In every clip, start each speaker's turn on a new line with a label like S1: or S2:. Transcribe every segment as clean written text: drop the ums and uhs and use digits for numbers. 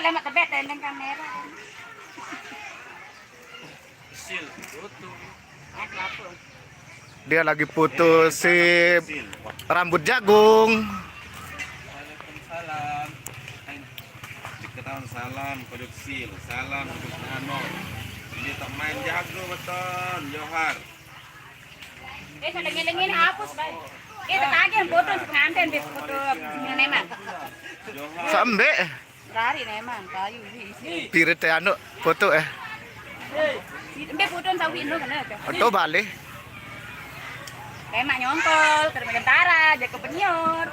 S1: lemak tebet tentang kamera.
S2: Sil, foto.
S3: Dia lagi putus si rambut jagung.
S2: Waalaikumsalam. Diketahui salam kodok sil, salam kodok nano. Ini tak main jago betul, Johar.
S1: Saya dengerin hapus baik. Kita tadi yang foto pengantin di foto neman.
S2: Johar.
S3: Sambe
S1: Dari neman kayu
S3: pirit anu foto
S1: Mbak foto sawin lo kan ada.
S3: Oto balik.
S1: Lemak nyongkol, terima tentara, jago penyor.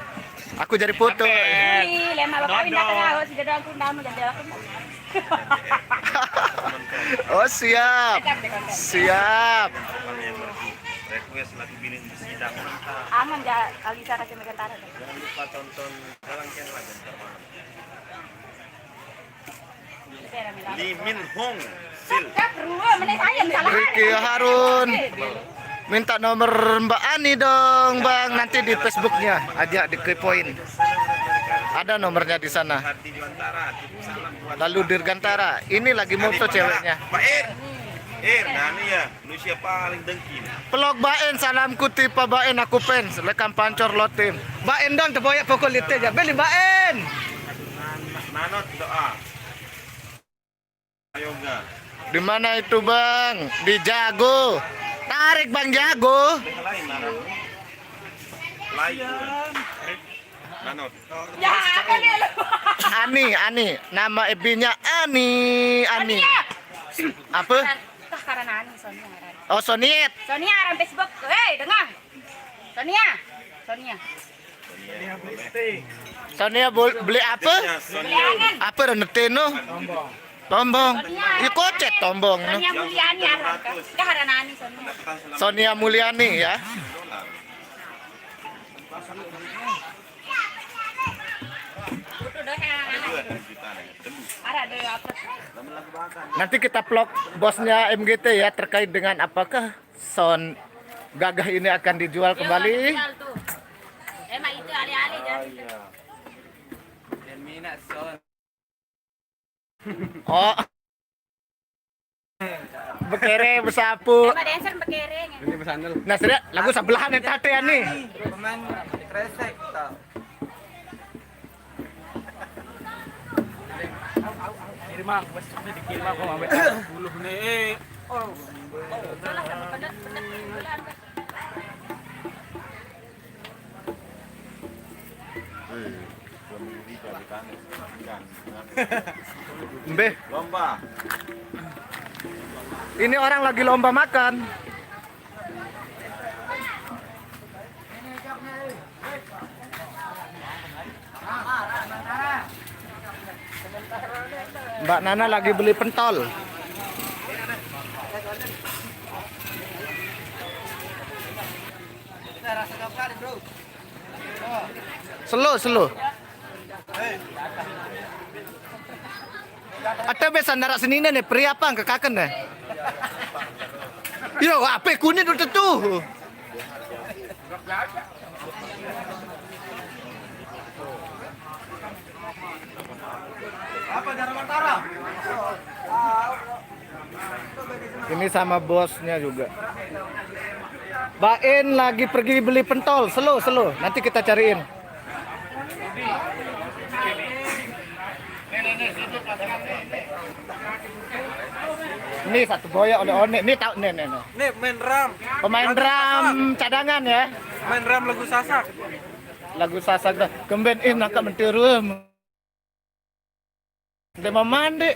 S3: Aku jadi foto.
S1: Ini lemak bapak pindah tengah, sudah ada aku ndamu jadi aku.
S3: Oh siap. Siap.
S2: Request lagi bini di sidang.
S1: Aman ya kali saya kasih tentara.
S2: Jangan lupa tonton Galang Ken lagi ntar malam. Lee Min Hong Sil.
S3: Ricky Harun. Minta nomor Mbak Ani dong, Bang. Nanti di Facebooknya ajak di Kepoin. Ada nomornya di sana.
S2: Hati Diwantara, salam buat
S3: Lalu Dirgantara. Ini lagi moto ceweknya.
S2: Pak nah ini ya, manusia paling dengki.
S3: Pelok Baen, salamku tipe Baen aku fans. Lekam pancor lotin. Baen dong terboyak pokok lite aja. Beli Baen.
S2: Nanot doa. Yoga.
S3: Di mana itu, Bang? Di Jago. Tarik Bang Jago.
S2: Lain nanot. Lain. Nanot.
S1: Ya, apa nih lu?
S3: Ani. Nama FB-nya Ani. Apa?
S1: Tah karena Ani Sonia.
S3: Oh, Soniet.
S1: Sonia aran Facebook. Hei, dengar. Sonia.
S3: Sonia beli apa?
S1: Beli angin.
S3: Apa reneteno? Tombong. Ini kocet tombong.
S1: Sonia Mulyani aran. Tah karena Ani Sonia.
S3: Sonia Mulyani ya.
S1: Itu dah ada apa?
S3: Nanti kita vlog bosnya MGT ya terkait dengan apakah sound gagah ini akan dijual kembali.
S1: Emang itu alih-alih jadi.
S2: Dan minat son.
S3: Oh. Bekere besapu.
S1: Emang dancer bekereng.
S2: Ini bersandal.
S3: Nah, sudah lagu sebelahan yang tadi ya nih.
S2: Pemain kresek tau. Kirim aku, pasti dikirim aku sampai 10 nih. Oh.
S1: Salah sama pedet.
S3: Mbeh,
S2: Lomba.
S3: ini orang lagi lomba makan. Mbak Nana lagi beli pentol. Slow. Ada besan darat senina nih, pria apa ke kaken deh. Yo, apa kuning udah tuh.
S2: Apa darah Mantara?
S3: Ini sama bosnya juga. Baen lagi pergi beli pentol, slow. Nanti kita cariin. Ini satu boya oleh-oleh. Ini tahu nih.
S2: Nih main drum.
S3: Pemain drum cadangan ya.
S2: Main drum lagu Sasak.
S3: Lagu sasak dah. Kemben nak menterum. Dia mau mandi.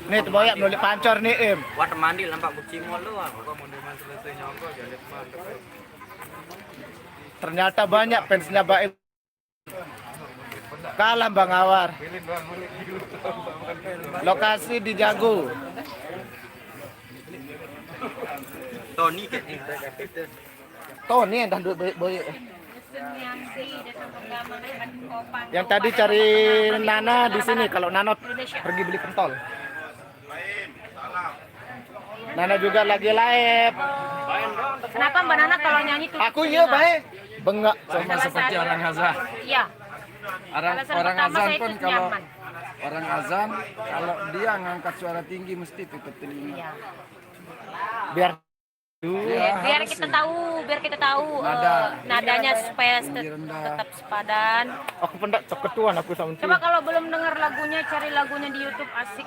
S3: Nih tuh boya menulis pancor nih im.
S2: Wat mandi lampak bucimol doang. Kok mau deman selesai nyogok jadi mantep.
S3: Ternyata banyak fansnya Baim. Kalah Bang Awar. Lokasi di Jago.
S2: Tony kan.
S3: Tony yang dah boy. Yang tadi cari Nana di sini. Kalau Nana pergi beli pentol. Nana juga lagi live.
S1: Kenapa Mbak Nana kalau nyanyi tuh?
S3: Aku iya baik. Bengak
S1: Sama seperti orang Hazah. Iya.
S2: Orang Azan pun kalau
S4: orang azan, kalau dia ngangkat suara tinggi mesti tutup telinga.
S1: Iya.
S3: Biar
S1: Biar kita tahu nadanya supaya tetap sepadan.
S3: aku pendak ketuan aku sama
S1: Coba kalau belum dengar lagunya, cari lagunya di YouTube, asik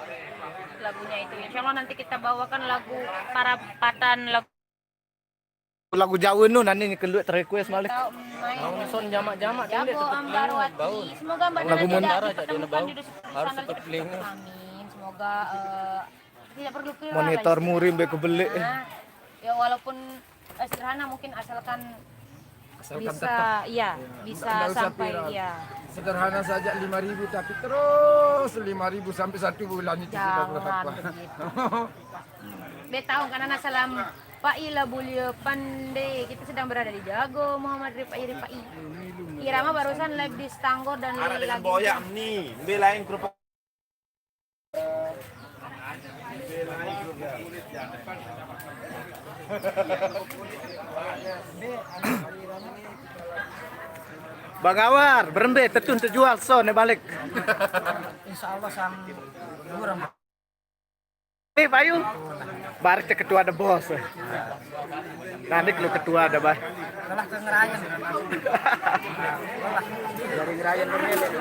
S1: lagunya itu. Insya Allah nanti kita bawakan lagu Parapatan,
S3: lagu Jawa nu nanti keluar request balik.
S1: main
S3: Son jamak-jamak
S1: Jago Ambarwati. Semoga Mbak
S3: Lagu
S1: Nana
S3: Muntara
S1: tidak dipertemukan di sana. Amin. Semoga tidak perlu keluar.
S3: Monitor murim be kebeli.
S1: Nah, ya walaupun sederhana mungkin asalkan bisa, iya, bisa
S4: Nggak usah
S1: sampai,
S4: viral.
S1: iya.
S4: Sederhana saja 5.000 tapi terus 5.000 sampai 1 bulan itu sudah
S1: Jangan
S4: berapa?
S1: begitu. Be tahu karena salam Pak Ila Bulia Pandai. Kita sedang berada di Jago Muhammad Rifai. Irama barusan live di Stanggor dan
S2: Ada dengan
S1: lagi
S2: boyak nih, belain kerupuk.
S3: Bagawar, berembe tetun terjual son balik.
S4: Insya Allah sang murah.
S3: Nih Bayu, barik ke ketua ada bos. Nanti kalau ketua ada bah.
S4: Kalah ke ngerayan. Dari ngerayan pemilik.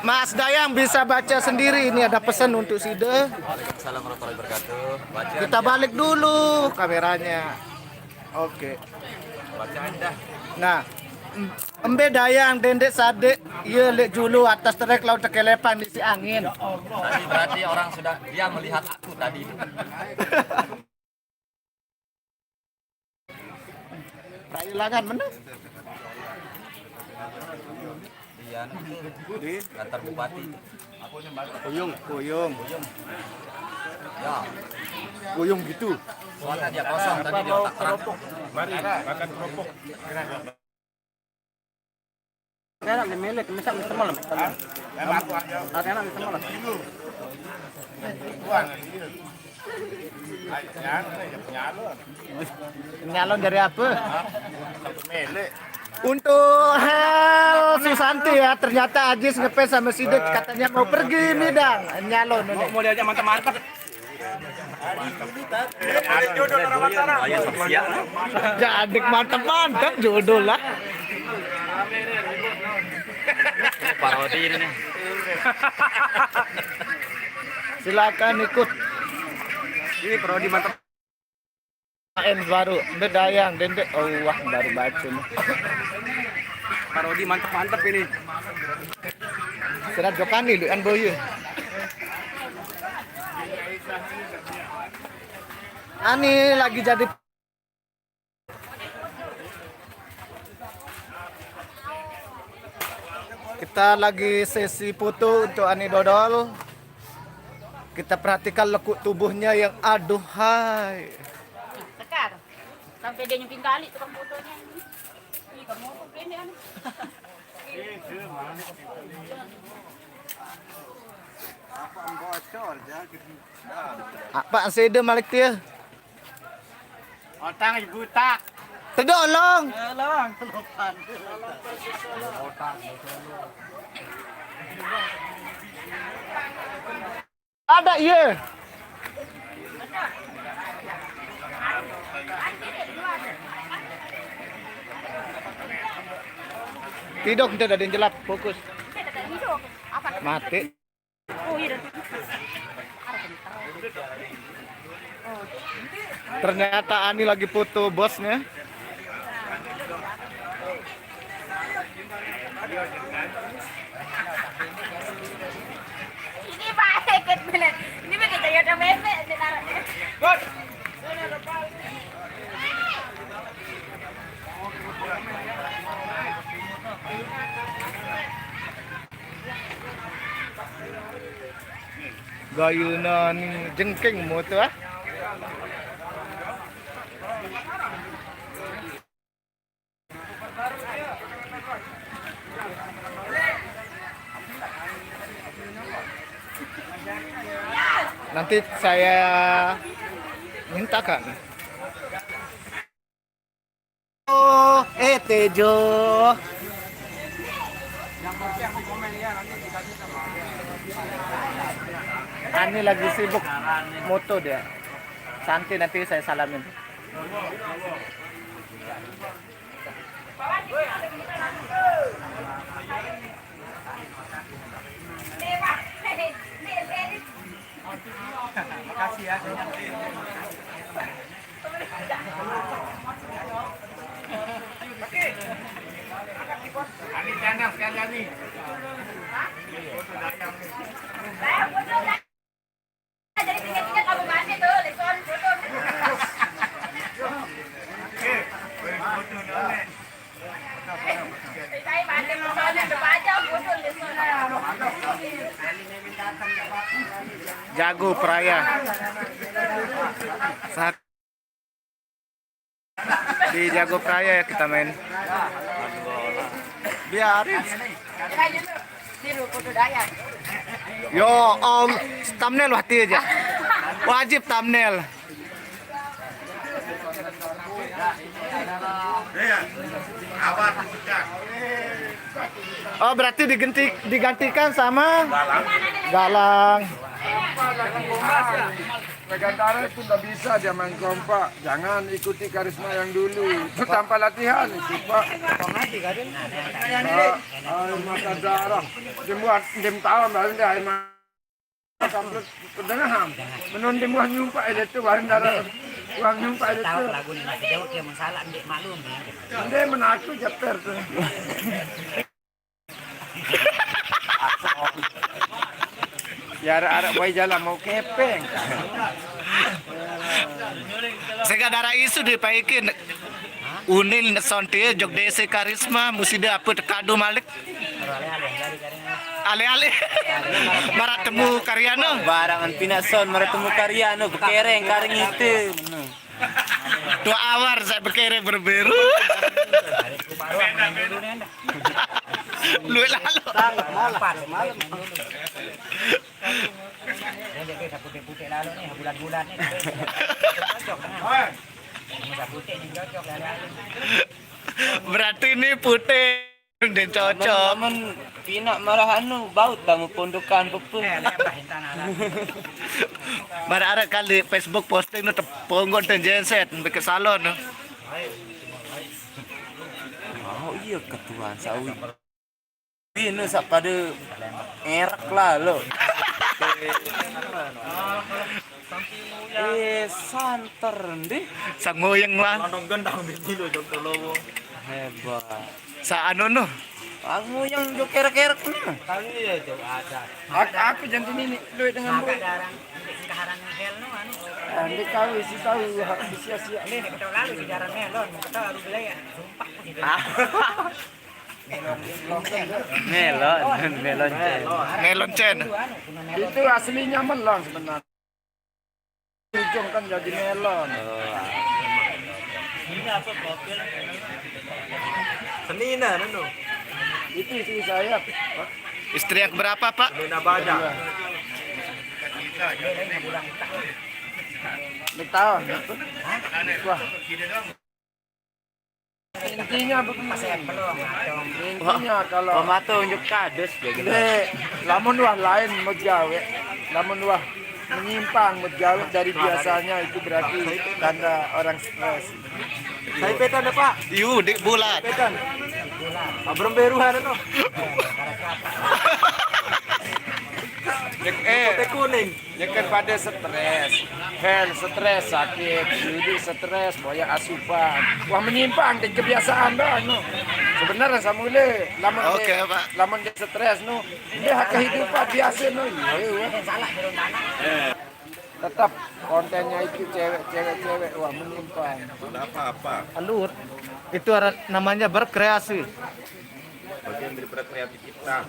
S3: Mas Dayang bisa baca sendiri, ini ada pesan untuk Side.
S5: Waalaikumsalam warahmatullahi wabarakatuh. Baca
S3: Kita balik dulu kameranya. Oke.
S5: bacaan dah.
S3: Nah, embe Dayang dendek sade ieu lek julu atas trek laut tekelepan di si angin.
S5: Tadi berarti orang sudah dia melihat aku tadi.
S3: Rayu langan mana?
S5: Dia kantor bupati.
S3: Kuyung
S5: Ya,
S3: gitu.
S5: soalnya dia kosong tadi di otak terang.
S4: Enak milik, misal malam. Enak malam.
S3: Nyalon dari apa? Untuk hal Susanti ya, ternyata Ajis ngepes sama Sidik katanya mau pergi midang nyalon ini.
S4: Mau diajak mantap-mantap.
S5: Ayo siap.
S3: Jadi mantap jodoh lah.
S5: Parodi ini nih.
S3: Silakan ikut.
S4: Ini parodi mantap.
S3: Baru Bedayang dendek. Oh wah baru baca nih.
S4: Parodi mantap ini.
S3: Serat jokani lu an boyu. Ani lagi jadi kita lagi sesi foto untuk Ani Dodol. Kita perhatikan lekuk tubuhnya yang aduhai.
S1: Sekar. Sampai dia nyumping kali tukang fotonya. Ini kamu apa ini anu?
S3: Apa sede malik dia?
S4: Otang ibu tak.
S3: Tedolong. Ada iya. Tidak kita ada yang jelap, fokus. Mati.
S1: Oh iya.
S3: Ternyata Ani lagi foto bosnya.
S1: Ini baik bener. Ini begitu ya udah meme ditaruhnya.
S3: Gayuna nih jengking mo tuh ah. Nanti saya mintakan. Tejo. Ani lagi sibuk moto dia. Santai nanti saya salamin.
S5: Makasih ya. Ani channel sekalian nih.
S1: Jadi tiga-tiga kamu kasih tuh, Lison, foto. Saya banding misalnya depan foto Lison.
S3: Jago Praya. Saat di Jago Praya ya kita main. Biarin.
S1: Tiru foto Dayak.
S3: Yo, thumbnail wati aja. Wajib thumbnail. Oh, berarti digantikan sama Galang.
S4: Megantara itu nggak bisa dia main kompak. Jangan ikuti karisma yang dulu. Itu tanpa latihan itu Pak. Air mata darah. Dem tahu baru dia air mata. Sampai kedengaran. Menon dem uang nyumpak itu baru darah. Uang nyumpak itu.
S6: Tahu lagu ni masih jauh dia masalah ndek maklum.
S4: Dia menaku jeper tuh. Ya arah boy jalan mau kepeng.
S3: Segadara isu dipaikin. Unil sonte jog dese karisma musida apa tekadu malik. Ale-ale. Marat temu karyano.
S7: Barangan pinason meretemu karyano bekereng karing itu.
S3: Dua awar saya berkere berberu. Lu lalu.
S6: Malam. Dia kita putih-putih lalu nih bulan-bulan nih. Cocok kan. Musa putih nih cocok lalu.
S3: Berarti ini putih dan cocok.
S7: Namun pinak malah anu baut tamu pondokan pepun.
S3: Bara ada kali Facebook posting nu teponggon dan genset ke salon.
S7: Oh iya ketuaan sawi. Ini sak pada erak lah lo. Santer deh.
S3: Sangoyang lah.
S7: Hebat.
S3: Sa ano no?
S7: Aku yang jo kerek-kerek ni.
S4: Aku jangan ini duit dengan boy.
S6: Darang ndek sikaharan hel no anu.
S4: Andi kau isi tahu sia-sia.
S6: Ini kita lalu sikaharan melon, kita lalu belaya. Sumpah gitu.
S7: Melon.
S3: Melon Chen.
S4: Itu aslinya melon sebenarnya. Ujung kan jadi melon.
S5: Senina nunu.
S4: Itu istri saya.
S3: Istri yang berapa, Pak?
S5: Senina baja.
S4: Betul. Wah. Intinya begini. Intinya kalau
S7: Pemato unjuk kades ya gitu.
S4: lamun wah lain megawe, lamun wah menyimpang megawe dari biasanya itu berarti tanda orang stres.
S5: Saya petan ya Pak.
S3: Yu, di bulan.
S5: Petan. Abram beruhan no. Teh kuning.
S4: Kan pada stres, stres sakit, jadi stres, banyak asupan. Wah menyimpang dan kebiasaan dah no. Sebenarnya samule, lamun
S3: Oke,
S4: dia,
S3: Pak.
S4: lamun dia stres no, dia hak kehidupan biasa no. Iya. Tetap kontennya itu cewek, wah menyimpang.
S2: Tidak apa-apa.
S3: Alur. Itu namanya berkreasi.
S2: Bagian daripada kreativitas.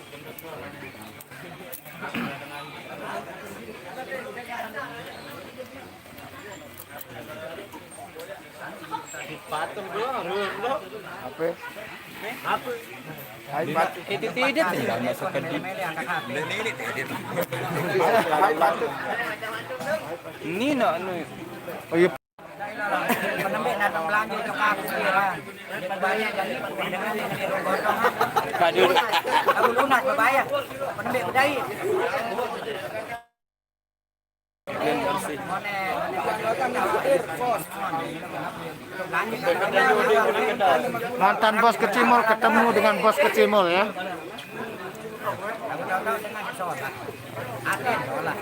S4: Apa? Hai batu.
S7: Itu tidak tinggal masukkan di
S4: Hai batu.
S7: ini no anu.
S3: Oh iya.
S6: Penembik datang belanja ke aku kira. Dia banyak jadi dengan ini gotong.
S7: Kadul.
S6: Aku lunas berbayar. Penembik bedai.
S3: Mantan bos kecimol ketemu dengan bos kecimol ya.
S6: Aku tahu dengan solat. Aten solat.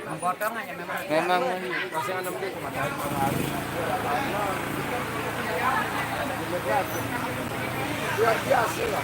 S6: Memotong aja memang.
S7: Memang
S4: Luar biasa lah.